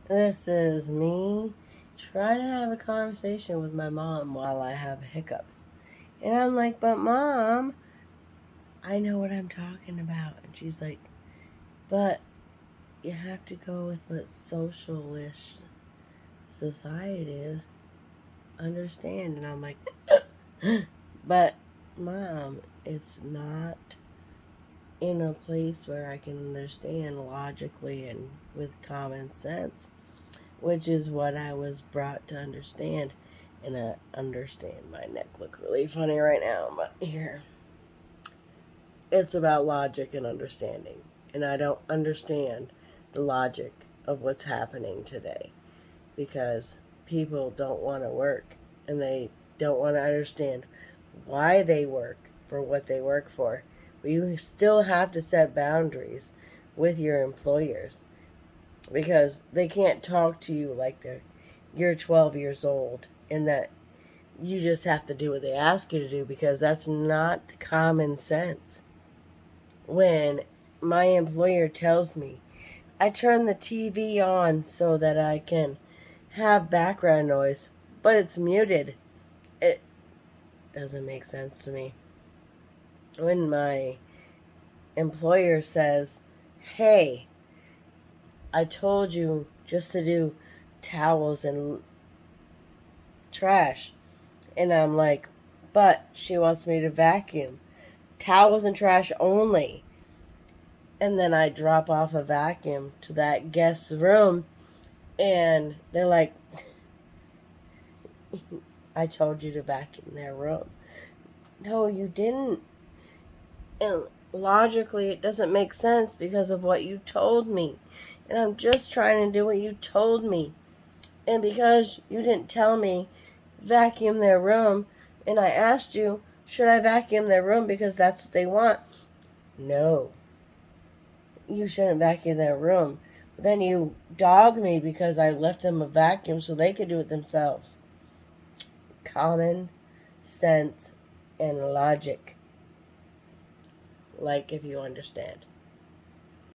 This is me trying to have a conversation with my mom while I have hiccups. And I'm like, but mom, I know what I'm talking about. And she's like, but you have to go with what socialist society is. Understand? And I'm like, but mom, it's not in a place where I can understand logically and with common sense, which is what I was brought to understand. And I understand my neck look really funny right now, but here. It's about logic and understanding. And I don't understand the logic of what's happening today because people don't want to work and they don't want to understand why they work for what they work for. But you still have to set boundaries with your employers because they can't talk to you like you're 12 years old and that you just have to do what they ask you to do because that's not common sense. When my employer tells me I turn the TV on so that I can have background noise, but it's muted, it doesn't make sense to me. When my employer says, hey, I told you just to do towels and trash, and I'm like, but she wants me to vacuum. Towels and trash only. And then I drop off a vacuum to that guest's room, and they're like, I told you to vacuum their room. No, you didn't. And logically, it doesn't make sense because of what you told me. And I'm just trying to do what you told me. And because you didn't tell me vacuum their room, and I asked you, should I vacuum their room because that's what they want? No, you shouldn't vacuum their room. But then you dog me because I left them a vacuum so they could do it themselves. Common sense and logic. Like, if you understand.